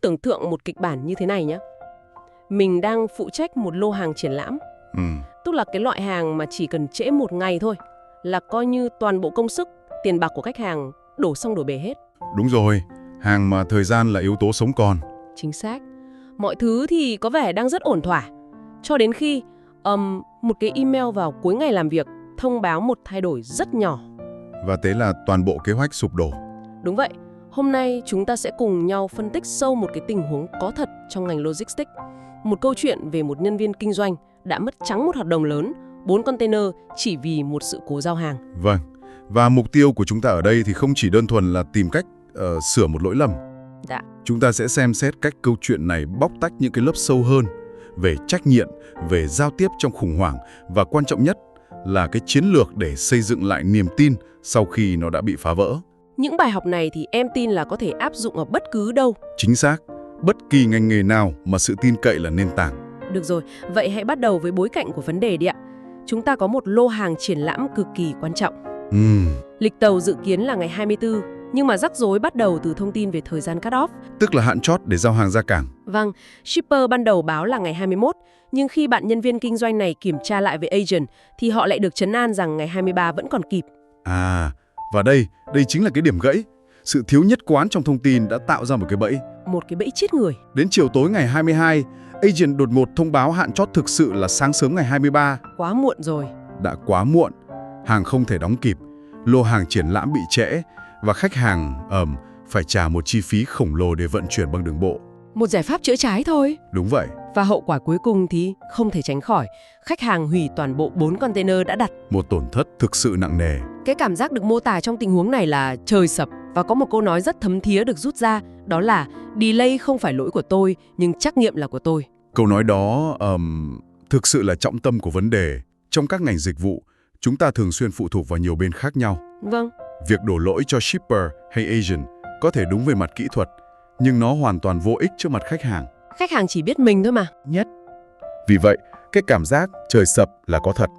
Tưởng tượng một kịch bản như thế này nhé. Mình đang phụ trách một lô hàng triển lãm. Tức là cái loại hàng mà chỉ cần trễ một ngày thôi là coi như toàn bộ công sức, tiền bạc của khách hàng đổ xong đổ bể hết. Đúng rồi, hàng mà thời gian là yếu tố sống còn. Chính xác. Mọi thứ thì có vẻ đang rất ổn thỏa. Cho đến khi một cái email vào cuối ngày làm việc thông báo một thay đổi rất nhỏ. Và thế là toàn bộ kế hoạch sụp đổ. Đúng vậy. Hôm nay chúng ta sẽ cùng nhau phân tích sâu một cái tình huống có thật trong ngành logistics. Một câu chuyện về một nhân viên kinh doanh đã mất trắng một hợp đồng lớn, 4 container chỉ vì một sự cố giao hàng. Vâng, và mục tiêu của chúng ta ở đây thì không chỉ đơn thuần là tìm cách sửa một lỗi lầm. Dạ. Chúng ta sẽ xem xét cách câu chuyện này bóc tách những cái lớp sâu hơn về trách nhiệm, về giao tiếp trong khủng hoảng và quan trọng nhất là cái chiến lược để xây dựng lại niềm tin sau khi nó đã bị phá vỡ. Những bài học này thì em tin là có thể áp dụng ở bất cứ đâu. Chính xác, bất kỳ ngành nghề nào mà sự tin cậy là nền tảng. Được rồi, vậy hãy bắt đầu với bối cảnh của vấn đề đi ạ. Chúng ta có một lô hàng triển lãm cực kỳ quan trọng. Lịch tàu dự kiến là ngày 24, nhưng mà rắc rối bắt đầu từ thông tin về thời gian cut-off. Tức là hạn chót để giao hàng ra cảng. Vâng, shipper ban đầu báo là ngày 21, nhưng khi bạn nhân viên kinh doanh này kiểm tra lại với agent thì họ lại được trấn an rằng ngày 23 vẫn còn kịp. Và đây chính là cái điểm gãy. Sự thiếu nhất quán trong thông tin đã tạo ra một cái bẫy. Một cái bẫy chết người. Đến chiều tối ngày 22, agent đột ngột thông báo hạn chót thực sự là sáng sớm ngày 23. Quá muộn rồi. Đã quá muộn, hàng không thể đóng kịp, lô hàng triển lãm bị trễ và khách hàng phải trả một chi phí khổng lồ để vận chuyển bằng đường bộ. Một giải pháp chữa cháy thôi. Đúng vậy. Và hậu quả cuối cùng thì không thể tránh khỏi. Khách hàng hủy toàn bộ 4 container đã đặt. Một tổn thất thực sự nặng nề. Cái cảm giác được mô tả trong tình huống này là trời sập. Và có một câu nói rất thấm thía được rút ra, đó là delay không phải lỗi của tôi, nhưng trách nhiệm là của tôi. Câu nói đó thực sự là trọng tâm của vấn đề. Trong các ngành dịch vụ, chúng ta thường xuyên phụ thuộc vào nhiều bên khác nhau. Vâng. Việc đổ lỗi cho shipper hay agent có thể đúng về mặt kỹ thuật, nhưng nó hoàn toàn vô ích trước mặt khách hàng. Khách hàng chỉ biết mình thôi mà. Vì vậy, cái cảm giác trời sập là có thật.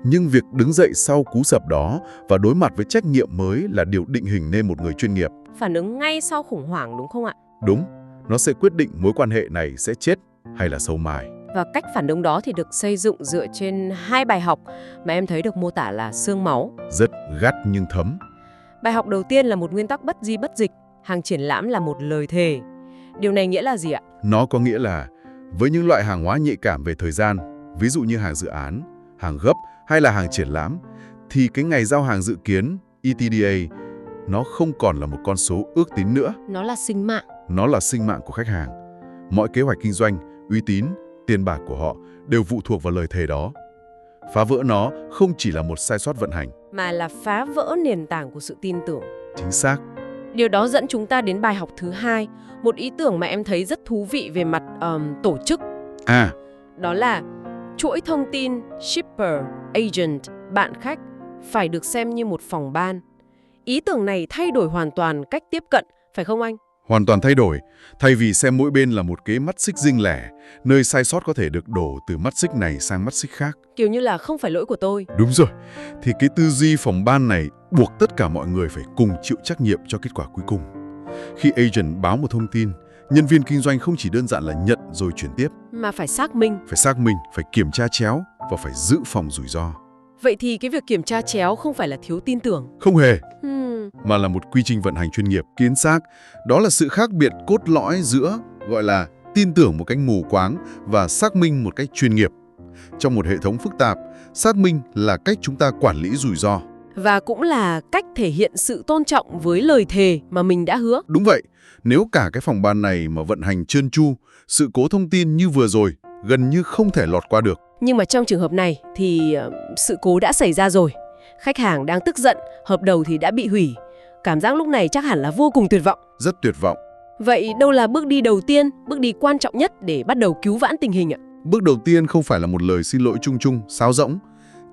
Nhưng việc đứng dậy sau cú sập đó và đối mặt với trách nhiệm mới là điều định hình nên một người chuyên nghiệp. Phản ứng ngay sau khủng hoảng đúng không ạ? Đúng, nó sẽ quyết định mối quan hệ này sẽ chết hay là sâu mài. Và cách phản ứng đó thì được xây dựng dựa trên 2 bài học mà em thấy được mô tả là xương máu. Rất gắt nhưng thấm. Bài học đầu tiên là một nguyên tắc bất di bất dịch. Hàng triển lãm là một lời thề. Điều này nghĩa là gì ạ? Nó có nghĩa là với những loại hàng hóa nhạy cảm về thời gian, ví dụ như hàng dự án, hàng gấp hay là hàng triển lãm, thì cái ngày giao hàng dự kiến, ETDA, nó không còn là một con số ước tính nữa. Nó là sinh mạng. Nó là sinh mạng của khách hàng. Mọi kế hoạch kinh doanh, uy tín, tiền bạc của họ đều phụ thuộc vào lời thề đó. Phá vỡ nó không chỉ là một sai sót vận hành, mà là phá vỡ nền tảng của sự tin tưởng. Chính xác. Điều đó dẫn chúng ta đến bài học thứ 2, một ý tưởng mà em thấy rất thú vị về mặt tổ chức. Đó là chuỗi thông tin shipper, agent, bạn khách phải được xem như một phòng ban. Ý tưởng này thay đổi hoàn toàn cách tiếp cận, phải không anh? Hoàn toàn thay đổi. Thay vì xem mỗi bên là một cái mắt xích riêng lẻ, nơi sai sót có thể được đổ từ mắt xích này sang mắt xích khác. Kiểu như là không phải lỗi của tôi. Đúng rồi. Thì cái tư duy phòng ban này buộc tất cả mọi người phải cùng chịu trách nhiệm cho kết quả cuối cùng. Khi agent báo một thông tin, nhân viên kinh doanh không chỉ đơn giản là nhận rồi chuyển tiếp, mà phải xác minh. Phải kiểm tra chéo và phải dự phòng rủi ro. Vậy thì cái việc kiểm tra chéo không phải là thiếu tin tưởng. Không hề. Mà là một quy trình vận hành chuyên nghiệp, kiến xác. Đó là sự khác biệt cốt lõi giữa gọi là tin tưởng một cách mù quáng và xác minh một cách chuyên nghiệp. Trong một hệ thống phức tạp, xác minh là cách chúng ta quản lý rủi ro. Và cũng là cách thể hiện sự tôn trọng với lời thề mà mình đã hứa. Đúng vậy. Nếu cả cái phòng ban này mà vận hành trơn tru, sự cố thông tin như vừa rồi gần như không thể lọt qua được. Nhưng mà trong trường hợp này thì sự cố đã xảy ra rồi. Khách hàng đang tức giận, hợp đồng thì đã bị hủy. Cảm giác lúc này chắc hẳn là vô cùng tuyệt vọng. Rất tuyệt vọng. Vậy đâu là bước đi đầu tiên, bước đi quan trọng nhất để bắt đầu cứu vãn tình hình ạ? Bước đầu tiên không phải là một lời xin lỗi chung chung, sáo rỗng.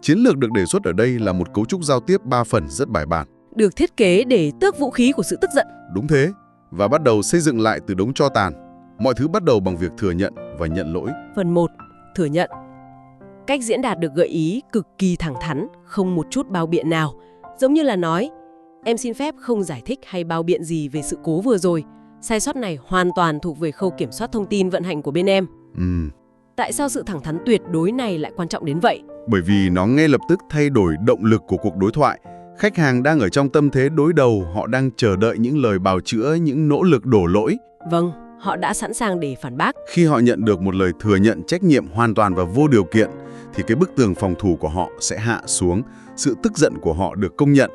Chiến lược được đề xuất ở đây là một cấu trúc giao tiếp 3 phần rất bài bản. Được thiết kế để tước vũ khí của sự tức giận. Đúng thế. Và bắt đầu xây dựng lại từ đống tro tàn. Mọi thứ bắt đầu bằng việc thừa nhận và nhận lỗi. Phần 1. Thừa nhận. Cách diễn đạt được gợi ý cực kỳ thẳng thắn, không một chút bao biện nào. Giống như là nói, em xin phép không giải thích hay bao biện gì về sự cố vừa rồi. Sai sót này hoàn toàn thuộc về khâu kiểm soát thông tin vận hành của bên em. Tại sao sự thẳng thắn tuyệt đối này lại quan trọng đến vậy? Bởi vì nó ngay lập tức thay đổi động lực của cuộc đối thoại. Khách hàng đang ở trong tâm thế đối đầu, họ đang chờ đợi những lời bào chữa, những nỗ lực đổ lỗi. Vâng, họ đã sẵn sàng để phản bác. Khi họ nhận được một lời thừa nhận trách nhiệm hoàn toàn và vô điều kiện, thì cái bức tường phòng thủ của họ sẽ hạ xuống, sự tức giận của họ được công nhận.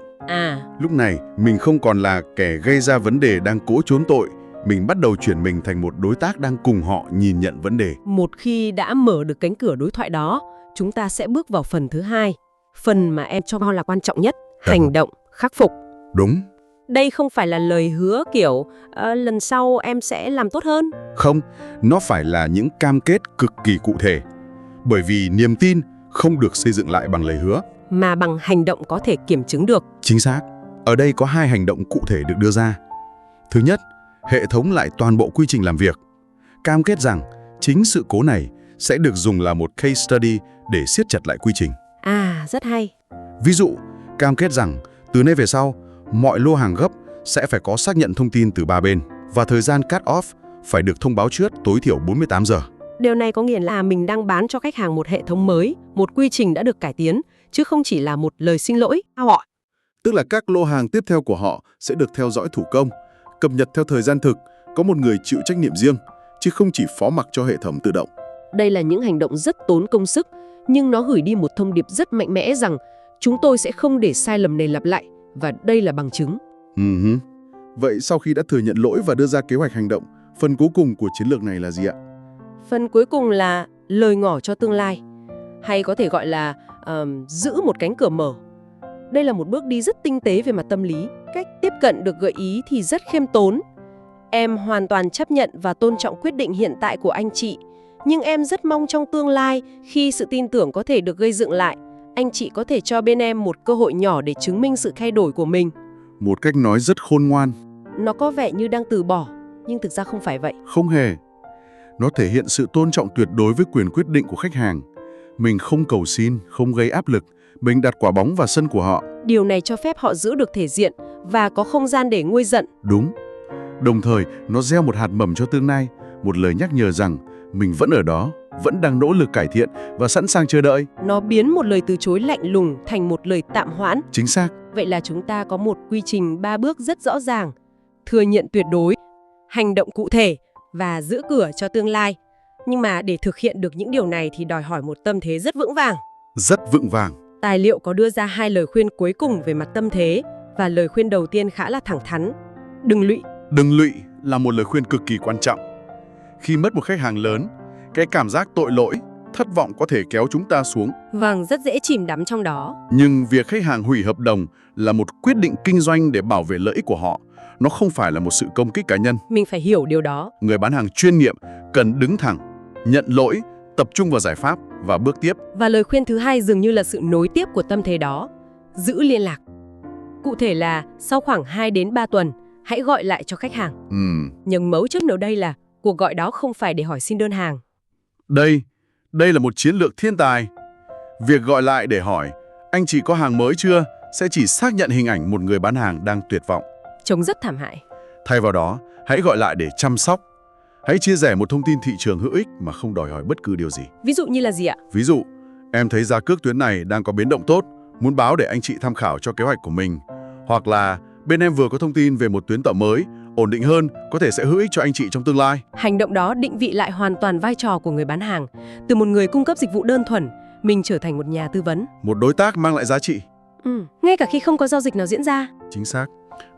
Lúc này, mình không còn là kẻ gây ra vấn đề đang cố trốn tội, mình bắt đầu chuyển mình thành một đối tác đang cùng họ nhìn nhận vấn đề. Một khi đã mở được cánh cửa đối thoại đó, chúng ta sẽ bước vào phần thứ hai, phần mà em cho là quan trọng nhất, hành động, khắc phục. Đúng. Đây không phải là lời hứa kiểu lần sau em sẽ làm tốt hơn. Không, nó phải là những cam kết cực kỳ cụ thể. Bởi vì niềm tin không được xây dựng lại bằng lời hứa, mà bằng hành động có thể kiểm chứng được. Chính xác. Ở đây có 2 hành động cụ thể được đưa ra. Thứ nhất, hệ thống lại toàn bộ quy trình làm việc. Cam kết rằng chính sự cố này sẽ được dùng là một case study để siết chặt lại quy trình. Rất hay. Ví dụ, cam kết rằng từ nay về sau, mọi lô hàng gấp sẽ phải có xác nhận thông tin từ 3 bên và thời gian cut off phải được thông báo trước tối thiểu 48 giờ. Điều này có nghĩa là mình đang bán cho khách hàng một hệ thống mới, một quy trình đã được cải tiến, chứ không chỉ là một lời xin lỗi họ. Tức là các lô hàng tiếp theo của họ sẽ được theo dõi thủ công, cập nhật theo thời gian thực, có một người chịu trách nhiệm riêng, chứ không chỉ phó mặc cho hệ thống tự động. Đây là những hành động rất tốn công sức, nhưng nó gửi đi một thông điệp rất mạnh mẽ rằng chúng tôi sẽ không để sai lầm này lặp lại, và đây là bằng chứng. Vậy sau khi đã thừa nhận lỗi và đưa ra kế hoạch hành động, phần cuối cùng của chiến lược này là gì ạ? Phần cuối cùng là lời ngỏ cho tương lai, hay có thể gọi là giữ một cánh cửa mở. Đây là một bước đi rất tinh tế về mặt tâm lý. Cách tiếp cận được gợi ý thì rất khiêm tốn. Em hoàn toàn chấp nhận và tôn trọng quyết định hiện tại của anh chị, nhưng em rất mong trong tương lai, khi sự tin tưởng có thể được gây dựng lại, anh chị có thể cho bên em một cơ hội nhỏ để chứng minh sự thay đổi của mình. Một cách nói rất khôn ngoan. Nó có vẻ như đang từ bỏ, nhưng thực ra không phải vậy. Không hề. Nó thể hiện sự tôn trọng tuyệt đối với quyền quyết định của khách hàng. Mình không cầu xin, không gây áp lực, mình đặt quả bóng vào sân của họ. Điều này cho phép họ giữ được thể diện và có không gian để nguôi giận. Đúng. Đồng thời, nó gieo một hạt mầm cho tương lai, một lời nhắc nhở rằng mình vẫn ở đó, vẫn đang nỗ lực cải thiện và sẵn sàng chờ đợi. Nó biến một lời từ chối lạnh lùng thành một lời tạm hoãn. Chính xác. Vậy là chúng ta có một quy trình 3 bước rất rõ ràng: thừa nhận tuyệt đối, hành động cụ thể và giữ cửa cho tương lai. Nhưng mà để thực hiện được những điều này thì đòi hỏi một tâm thế rất vững vàng. Rất vững vàng. Tài liệu có đưa ra 2 lời khuyên cuối cùng về mặt tâm thế, và lời khuyên đầu tiên khá là thẳng thắn: đừng lụy. Đừng lụy là một lời khuyên cực kỳ quan trọng. Khi mất một khách hàng lớn, cái cảm giác tội lỗi, thất vọng có thể kéo chúng ta xuống. Vâng, rất dễ chìm đắm trong đó. Nhưng việc khách hàng hủy hợp đồng là một quyết định kinh doanh để bảo vệ lợi ích của họ. Nó không phải là một sự công kích cá nhân. Mình phải hiểu điều đó. Người bán hàng chuyên nghiệp cần đứng thẳng, nhận lỗi, tập trung vào giải pháp và bước tiếp. Và lời khuyên thứ 2 dường như là sự nối tiếp của tâm thế đó: giữ liên lạc. Cụ thể là sau khoảng 2 đến 3 tuần, hãy gọi lại cho khách hàng. Nhưng mấu chốt ở đây là cuộc gọi đó không phải để hỏi xin đơn hàng. Đây là một chiến lược thiên tài. Việc gọi lại để hỏi anh chị có hàng mới chưa sẽ chỉ xác nhận hình ảnh một người bán hàng đang tuyệt vọng. Trông rất thảm hại. Thay vào đó, hãy gọi lại để chăm sóc. Hãy chia sẻ một thông tin thị trường hữu ích mà không đòi hỏi bất cứ điều gì. Ví dụ như là gì ạ? Ví dụ, em thấy giá cước tuyến này đang có biến động tốt, muốn báo để anh chị tham khảo cho kế hoạch của mình. Hoặc là bên em vừa có thông tin về một tuyến tàu mới, ổn định hơn, có thể sẽ hữu ích cho anh chị trong tương lai. Hành động đó định vị lại hoàn toàn vai trò của người bán hàng. Từ một người cung cấp dịch vụ đơn thuần, mình trở thành một nhà tư vấn. Một đối tác mang lại giá trị. Ngay cả khi không có giao dịch nào diễn ra. Chính xác.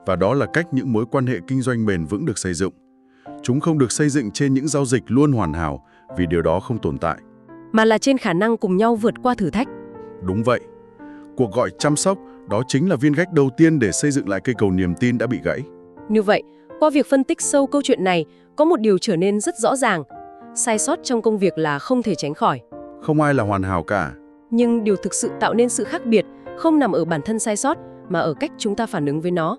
Và đó là cách những mối quan hệ kinh doanh bền vững được xây dựng. Chúng không được xây dựng trên những giao dịch luôn hoàn hảo, vì điều đó không tồn tại. Mà là trên khả năng cùng nhau vượt qua thử thách. Đúng vậy. Cuộc gọi chăm sóc, đó chính là viên gạch đầu tiên để xây dựng lại cây cầu niềm tin đã bị gãy. Như vậy, qua việc phân tích sâu câu chuyện này, có một điều trở nên rất rõ ràng. Sai sót trong công việc là không thể tránh khỏi. Không ai là hoàn hảo cả. Nhưng điều thực sự tạo nên sự khác biệt không nằm ở bản thân sai sót, mà ở cách chúng ta phản ứng với nó.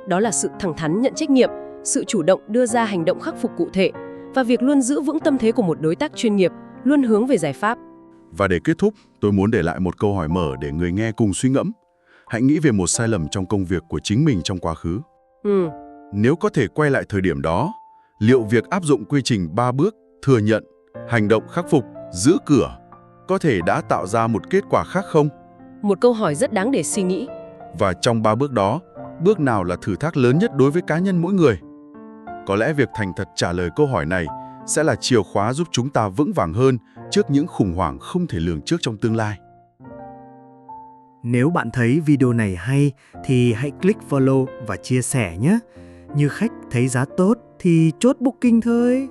Đó là sự thẳng thắn nhận trách nhiệm, sự chủ động đưa ra hành động khắc phục cụ thể, và việc luôn giữ vững tâm thế của một đối tác chuyên nghiệp, luôn hướng về giải pháp. Và để kết thúc, tôi muốn để lại một câu hỏi mở để người nghe cùng suy ngẫm. Hãy nghĩ về một sai lầm trong công việc của chính mình trong quá khứ. Nếu có thể quay lại thời điểm đó, Liệu việc áp dụng quy trình 3 bước thừa nhận, hành động khắc phục, giữ cửa có thể đã tạo ra một kết quả khác không? Một câu hỏi rất đáng để suy nghĩ. Và trong 3 bước đó, bước nào là thử thách lớn nhất đối với cá nhân mỗi người? Có lẽ việc thành thật trả lời câu hỏi này sẽ là chìa khóa giúp chúng ta vững vàng hơn trước những khủng hoảng không thể lường trước trong tương lai. Nếu bạn thấy video này hay thì hãy click follow và chia sẻ nhé. Như khách thấy giá tốt thì chốt booking thôi.